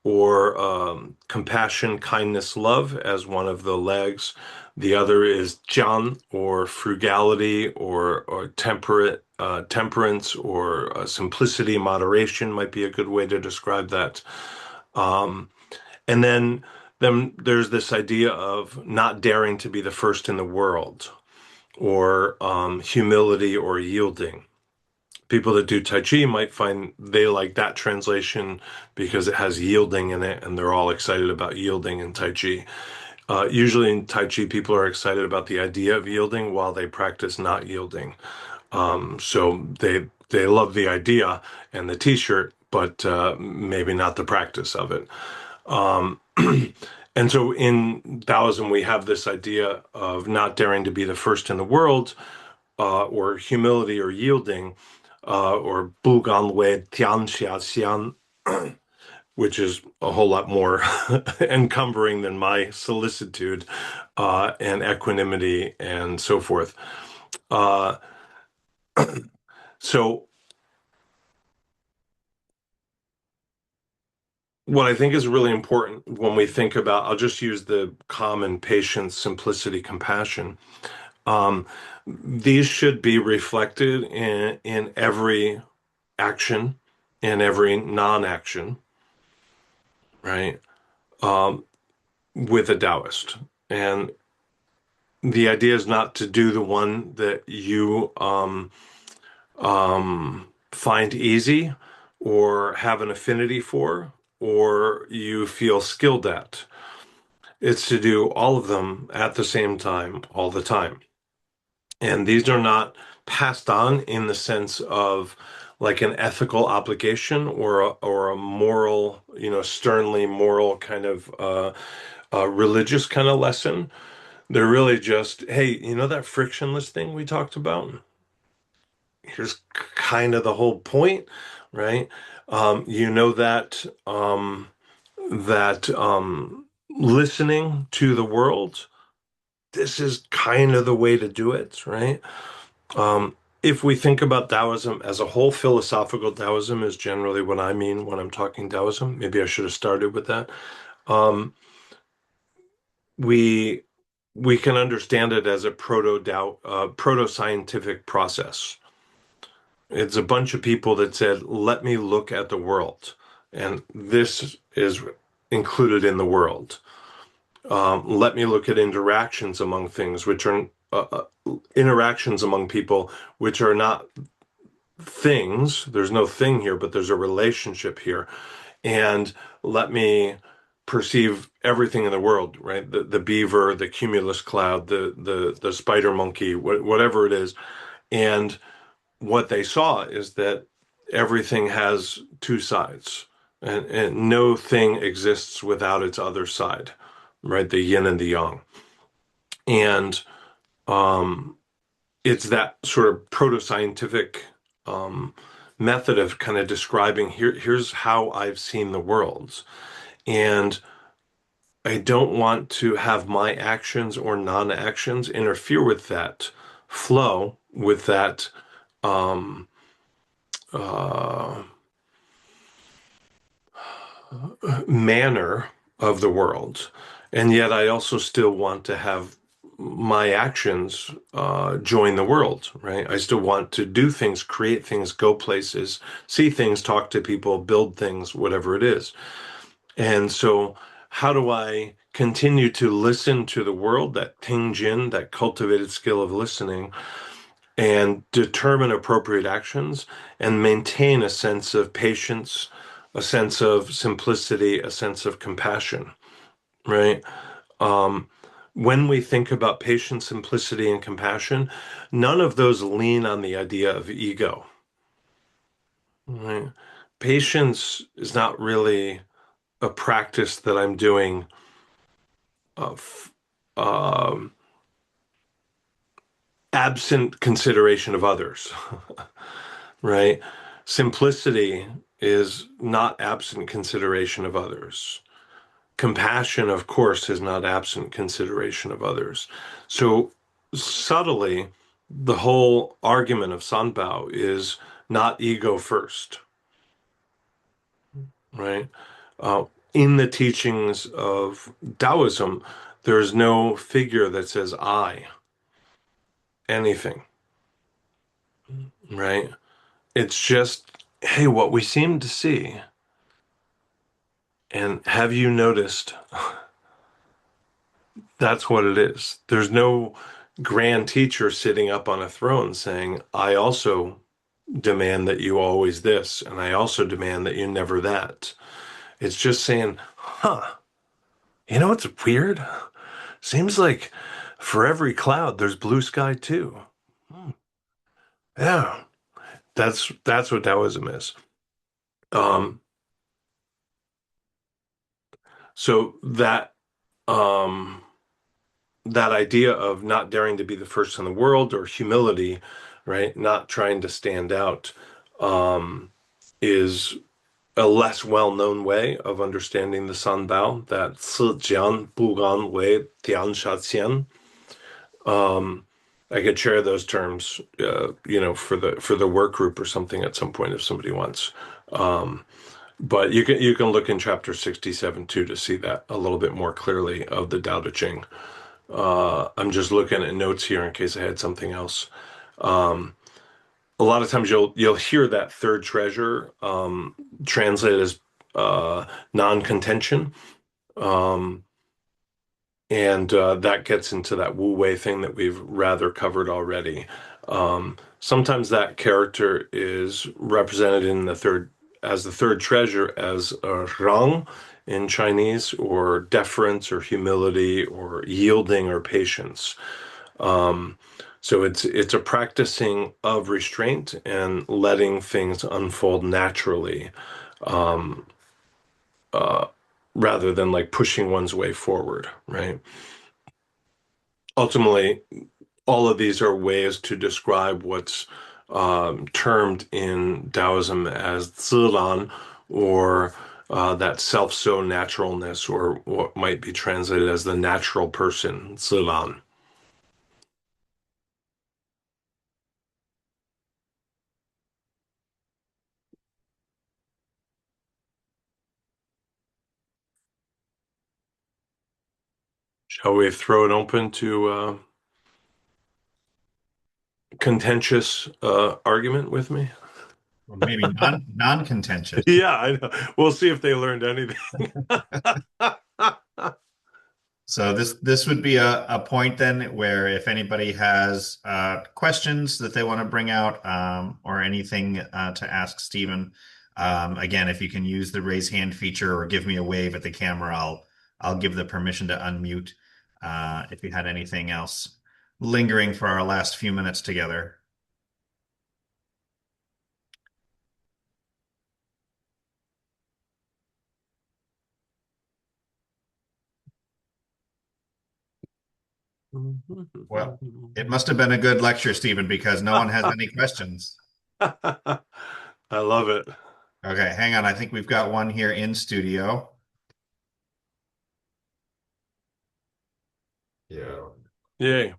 B: or compassion, kindness, love, as one of the legs. The other is jian, or frugality, or temperance, or simplicity, moderation might be a good way to describe that. Um, and then there's this idea of not daring to be the first in the world, or humility or yielding. People that do Tai Chi might find they like that translation because it has yielding in it, and they're all excited about yielding in Tai Chi. Usually in Tai Chi, people are excited about the idea of yielding while they practice not yielding. So they love the idea and the T-shirt, but maybe not the practice of it. Um, and so in Taoism, we have this idea of not daring to be the first in the world, or humility or yielding, or Bu Gan Wei Tian Xia Xian, which is a whole lot more encumbering than my solicitude, and equanimity and so forth. Uh, so what I think is really important when we think about, I'll just use the common patience, simplicity, compassion. Um, these should be reflected in every action and every non-action, right? Um, with a Taoist. And the idea is not to do the one that you find easy or have an affinity for or you feel skilled at. It's to do all of them at the same time, all the time. And these are not passed on in the sense of like an ethical obligation or a moral, sternly moral kind of religious kind of lesson. They're really just, hey, that frictionless thing we talked about? Here's kind of the whole point, right? You know that listening to the world, this is kind of the way to do it, right? Um, if we think about Taoism as a whole, philosophical Taoism is generally what I mean when I'm talking Taoism. Maybe I should have started with that. Um, we we can understand it as a proto scientific process. It's a bunch of people that said, "Let me look at the world," and this is included in the world. Let me look at interactions among things, which are interactions among people, which are not things. There's no thing here, but there's a relationship here. And let me perceive everything in the world, right? The beaver, the cumulus cloud, the spider monkey, whatever it is. And what they saw is that everything has two sides, and no thing exists without its other side, right? The yin and the yang. And um, it's that sort of proto-scientific um, method of kind of describing here's how I've seen the world. And I don't want to have my actions or non-actions interfere with that flow, with that um, uh, manner of the world. And yet I also still want to have my actions join the world, right? I still want to do things, create things, go places, see things, talk to people, build things, whatever it is. And so, how do I continue to listen to the world, that tingjin, that cultivated skill of listening, and determine appropriate actions and maintain a sense of patience, a sense of simplicity, a sense of compassion, right? Um, when we think about patience, simplicity, and compassion, none of those lean on the idea of ego, right? Patience is not really a practice that I'm doing of absent consideration of others, right? Simplicity is not absent consideration of others. Compassion, of course, is not absent consideration of others. So subtly, the whole argument of SanBao is not ego first, right? Uh, in the teachings of Taoism, there is no figure that says I, anything, right? It's just, hey, what we seem to see. And have you noticed that's what it is? There's no grand teacher sitting up on a throne saying, I also demand that you always this, and I also demand that you never that. It's just saying, huh, what's weird? Seems like for every cloud, there's blue sky too. Hmm. Yeah, that's what Taoism is. Um, so um, that idea of not daring to be the first in the world or humility, right? Not trying to stand out, is a less well-known way of understanding the Sanbao, that Zijian Bugan Wei Tian Sha Um, I could share those terms, for the work group or something at some point if somebody wants. Um, But you can look in chapter 67 too to see that a little bit more clearly of the Tao Te Ching. I'm just looking at notes here in case I had something else. Um, a lot of times you'll hear that third treasure translated as non-contention. Um, and that gets into that Wu Wei thing that we've rather covered already. Sometimes that character is represented in the third as the third treasure as a rang in Chinese, or deference, or humility, or yielding, or patience. Um, so it's a practicing of restraint and letting things unfold naturally, um, uh, rather than like pushing one's way forward, right? Ultimately, all of these are ways to describe what's termed in Taoism as zilan, or that self-so naturalness, or what might be translated as the natural person, zilan. Shall we throw it open to contentious argument with me?
A: Or maybe non-contentious.
B: Yeah, I know. We'll see if they learned anything.
A: So this would be a point then where if anybody has questions that they want to bring out, or anything to ask Stephen, again, if you can use the raise hand feature or give me a wave at the camera, I'll give the permission to unmute if you had anything else lingering for our last few minutes together. Well, it must have been a good lecture, Stephen, because no one has any questions.
B: I love it.
A: Okay, hang on. I think we've got one here in studio.
C: Yeah.
B: Yay.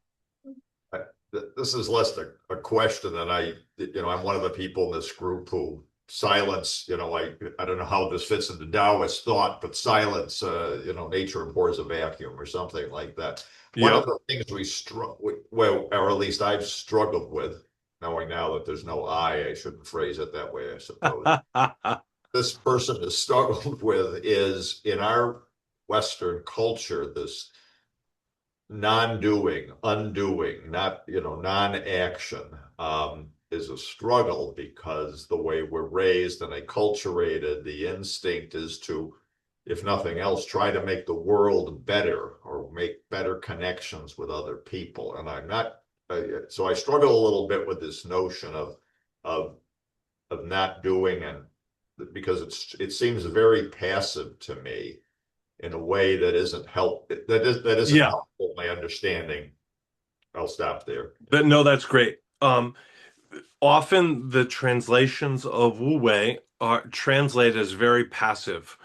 C: This is less a question than I'm one of the people in this group who silence, I don't know how this fits into Taoist thought, but silence, nature abhors a vacuum or something like that. One of
B: Yep.
C: the things well, or at least I've struggled with, knowing now that there's no I shouldn't phrase it that way, I suppose. This person has struggled with is in our Western culture, this non-doing, undoing, not, non-action, is a struggle because the way we're raised and acculturated, the instinct is to, if nothing else, try to make the world better or make better connections with other people. And I'm not, so I struggle a little bit with this notion of of not doing, and because it seems very passive to me in a way that isn't
B: Yeah.
C: helpful in my understanding. I'll stop there.
B: No, that's great. Often the translations of Wu Wei are translated as very passive.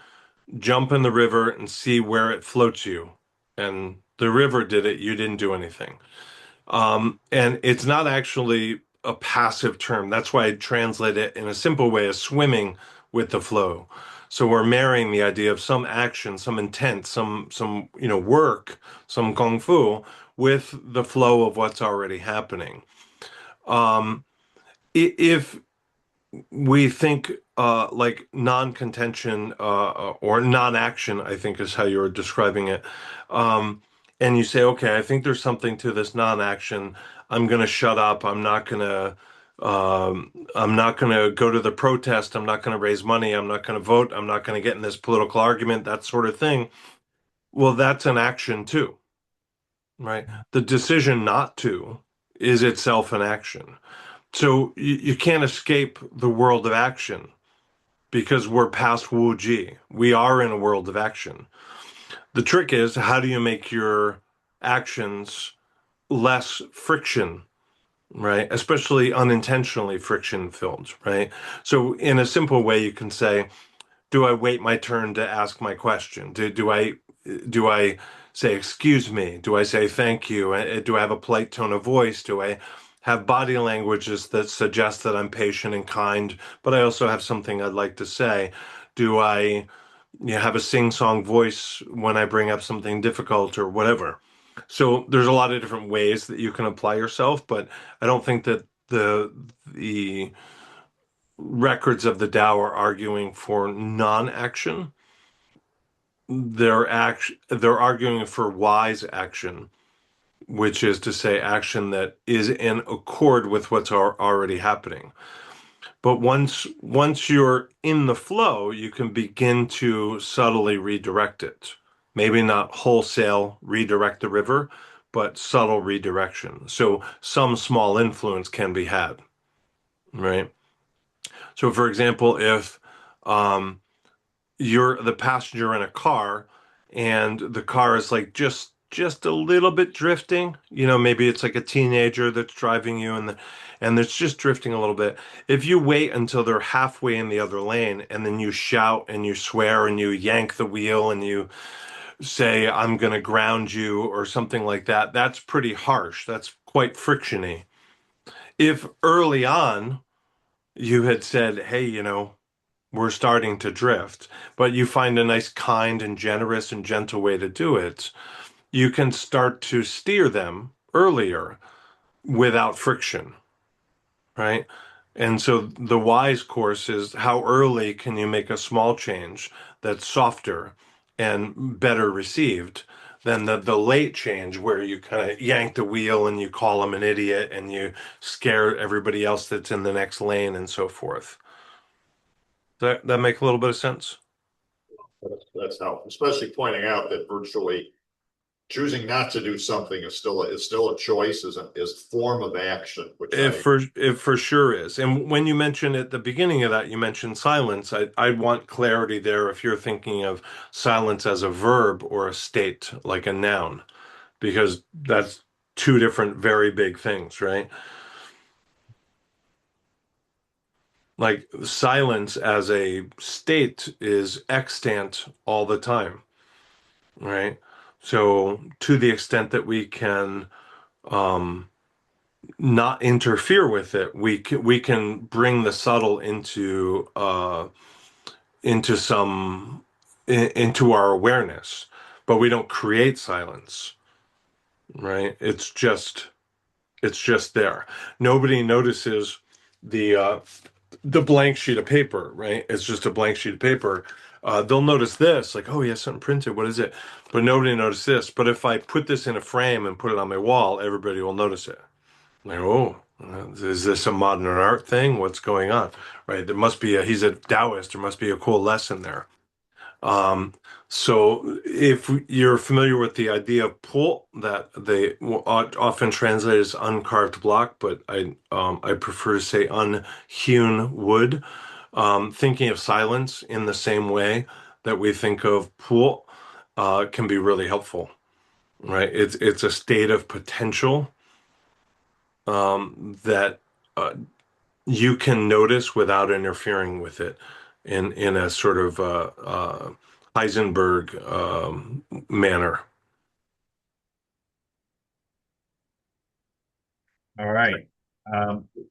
B: Jump in the river and see where it floats you. And the river did it, you didn't do anything. And it's not actually a passive term. That's why I translate it in a simple way as swimming with the flow. So we're marrying the idea of some action, some intent, some work, some kung fu with the flow of what's already happening. Um, if we think like non-contention or non-action, I think is how you're describing it. Um, and you say, okay, I think there's something to this non-action. I'm going to shut up. I'm not going to go to the protest. I'm not going to raise money. I'm not going to vote. I'm not going to get in this political argument, that sort of thing. Well, that's an action too, right? The decision not to is itself an action. So you can't escape the world of action because we're past Wuji. We are in a world of action. The trick is, how do you make your actions less friction, right? Especially unintentionally friction filled, right? So in a simple way, you can say, do I wait my turn to ask my question? Do I say excuse me? Do I say thank you? Do I have a polite tone of voice? Do I have body languages that suggest that I'm patient and kind, but I also have something I'd like to say? Do I have a sing-song voice when I bring up something difficult or whatever? So there's a lot of different ways that you can apply yourself, but I don't think that the records of the Tao are arguing for non-action. They're arguing for wise action, which is to say action that is in accord with what's already happening. But once you're in the flow, you can begin to subtly redirect it. Maybe not wholesale redirect the river, but subtle redirection. So some small influence can be had, right? So for example, if um, you're the passenger in a car and the car is like just a little bit drifting, maybe it's like a teenager that's driving you and it's just drifting a little bit. If you wait until they're halfway in the other lane and then you shout and you swear and you yank the wheel and you say I'm going to ground you or something like that, that's pretty harsh. That's quite frictiony. If early on you had said, hey, we're starting to drift, but you find a nice, kind, and generous and gentle way to do it, you can start to steer them earlier without friction, right? And so the wise course is how early can you make a small change that's softer and better received than the late change where you kind of yank the wheel and you call them an idiot and you scare everybody else that's in the next lane and so forth. That make a little bit of sense?
C: That's how, especially pointing out that virtually choosing not to do something is still a choice, is form of action, which
B: It for sure is. And when you mentioned at the beginning of that, you mentioned silence. I want clarity there if you're thinking of silence as a verb or a state, like a noun, because that's two different very big things, right? Like silence as a state is extant all the time, right? So to the extent that we can not interfere with it, we can bring the subtle into some into our awareness, but we don't create silence, right? It's just there. Nobody notices the uh, the blank sheet of paper, right? It's just a blank sheet of paper. They'll notice this, like, oh, he has something printed. What is it? But nobody noticed this. But if I put this in a frame and put it on my wall, everybody will notice it. Like, oh, is this a modern art thing? What's going on? Right? There must be he's a Taoist. There must be a cool lesson there. Um, so if you're familiar with the idea of pull, that they often translate as uncarved block, but I prefer to say unhewn wood. Thinking of silence in the same way that we think of pull can be really helpful, right? It's a state of potential that you can notice without interfering with it in a sort of Heisenberg manner.
A: All right.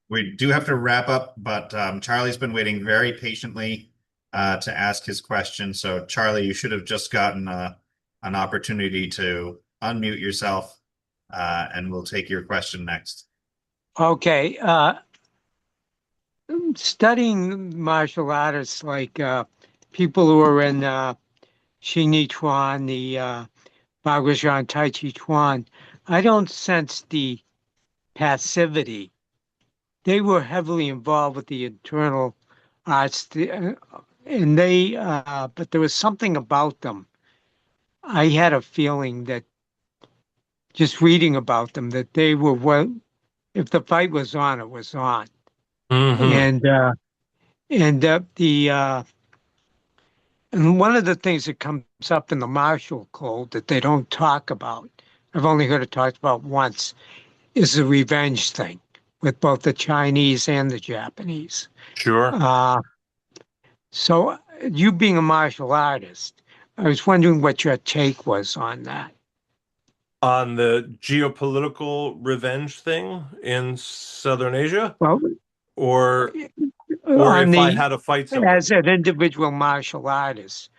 A: We do have to wrap up, but Charlie's been waiting very patiently to ask his question. So, Charlie, you should have just gotten an opportunity to unmute yourself, and we'll take your question next.
D: Okay. Studying martial artists like people who are in Xing Chuan, the Baguazhang Taiji Chuan, I don't sense the passivity. They were heavily involved with the internal arts, and but there was something about them. I had a feeling that just reading about them that they were well, if the fight was on, it was on.
B: Hmm.
D: And and the and one of the things that comes up in the martial code that they don't talk about, I've only heard it talked about once, is the revenge thing with both the Chinese and the Japanese.
B: Sure.
D: Uh, so you being a martial artist, I was wondering what your take was on that.
B: On the geopolitical revenge thing in Southern Asia,
D: Well,
B: or Or
D: on
B: if I
D: the
B: had to fight
D: as
B: somebody.
D: an individual martial artist,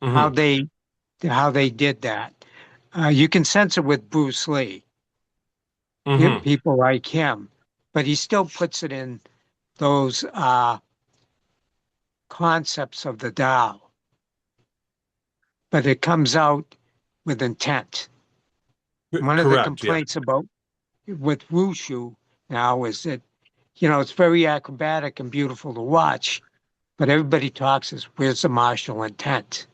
D: how
B: Hmm.
D: they did that. You can sense it with Bruce Lee,
B: Hmm.
D: people like him, but he still puts it in those concepts of the Tao, but it comes out with intent. One of the
B: Correct. Yeah.
D: complaints about with Wushu now is that, it's very acrobatic and beautiful to watch, but everybody talks as where's the martial intent?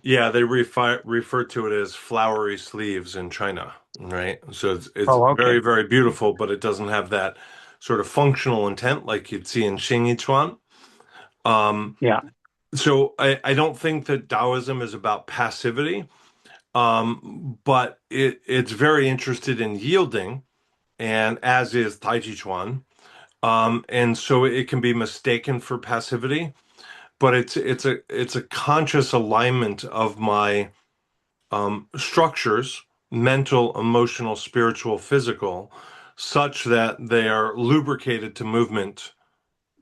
B: Yeah, they refer to it as flowery sleeves in China, right? So it's
D: Oh,
B: very,
D: okay.
B: very beautiful, but it doesn't have that sort of functional intent like you'd see in Xing Chuan. Um,
D: Yeah.
B: so I don't think that Taoism is about passivity, but it's very interested in yielding, and as is Taiji Chuan. And so it can be mistaken for passivity, but it's a conscious alignment of my structures, mental, emotional, spiritual, physical, such that they are lubricated to movement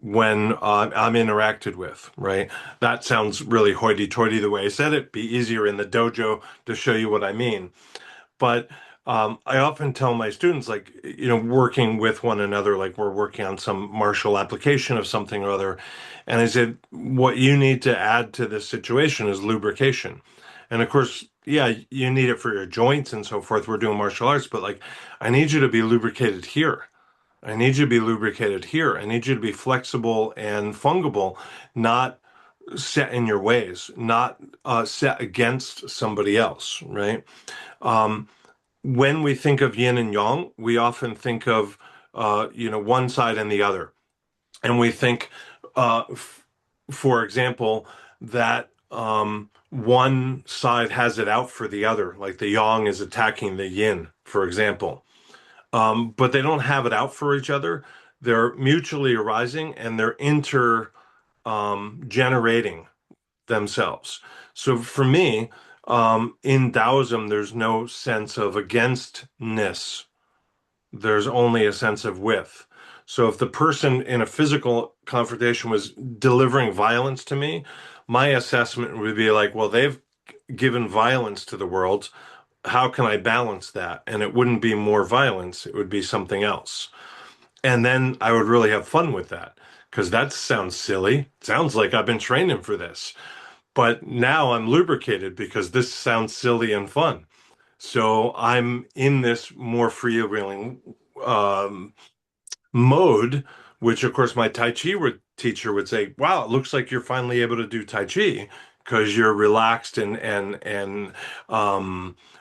B: when I'm interacted with, right? That sounds really hoity-toity the way I said it. Be easier in the dojo to show you what I mean. But I often tell my students, like, working with one another, like we're working on some martial application of something or other. And I said, what you need to add to this situation is lubrication. And of course, yeah, you need it for your joints and so forth. We're doing martial arts, but like, I need you to be lubricated here. I need you to be lubricated here. I need you to be flexible and fungible, not set in your ways, not set against somebody else, right? Um, when we think of yin and yang, we often think of one side and the other, and we think, for example, that one side has it out for the other, like the yang is attacking the yin, for example. But they don't have it out for each other. They're mutually arising and they're inter generating themselves. So for me, in Taoism, there's no sense of againstness. There's only a sense of with. So if the person in a physical confrontation was delivering violence to me, my assessment would be like, well, they've given violence to the world. How can I balance that? And it wouldn't be more violence, it would be something else. And then I would really have fun with that because that sounds silly. It sounds like I've been training for this. But now I'm lubricated because this sounds silly and fun. So I'm in this more freewheeling um, mode, which of course my Tai Chi teacher would say, "Wow, it looks like you're finally able to do Tai Chi because you're relaxed and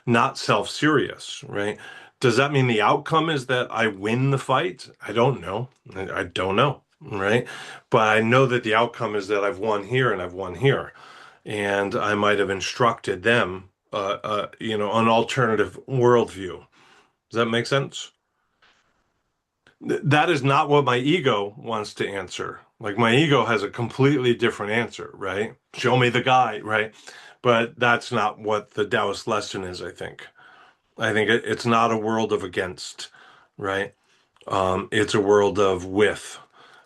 B: not self-serious, right?" Does that mean the outcome is that I win the fight? I don't know. I don't know, right? But I know that the outcome is that I've won here and I've won here, and I might have instructed them, an alternative worldview. Does that make sense? That is not what my ego wants to answer. Like my ego has a completely different answer, right? Show me the guy, right? But that's not what the Taoist lesson is, I think. I think it's not a world of against, right? It's a world of with.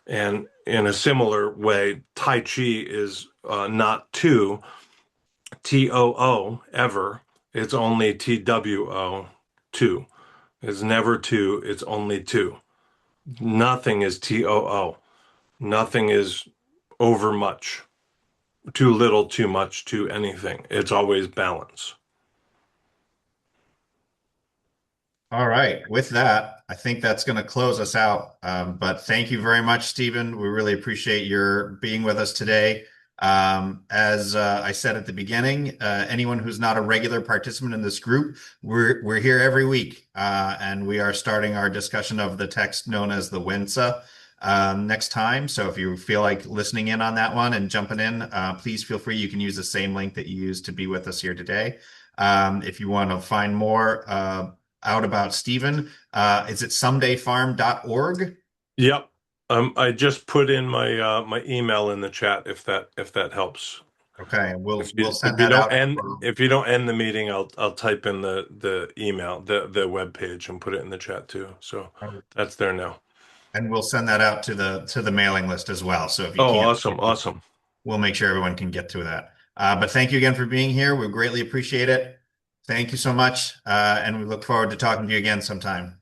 B: And in a similar way, Tai Chi is not TOO ever. It's only TWO, two. It's never two, it's only two. Nothing is TOO. Nothing is over much, too little, too much, too anything. It's always balance.
A: All right. With that, I think that's going to close us out. But thank you very much, Stephen. We really appreciate your being with us today. As I said at the beginning, anyone who's not a regular participant in this group, we're here every week, and we are starting our discussion of the text known as the Wensa next time. So if you feel like listening in on that one and jumping in, please feel free. You can use the same link that you used to be with us here today. If you want to find more out about Stephen. Is it somedayfarm.org?
B: Yep. I just put in my email in the chat if that helps.
A: Okay,
B: If
A: we'll
B: you
A: send
B: if you
A: that
B: don't
A: out.
B: end if you don't end the meeting, I'll type in the email, the web page and put it in the chat too. So that's there now.
A: And we'll send that out to the mailing list as well. So if you
B: Oh,
A: can't,
B: awesome, awesome.
A: we'll make sure everyone can get to that. But thank you again for being here. We greatly appreciate it. Thank you so much. And we look forward to talking to you again sometime.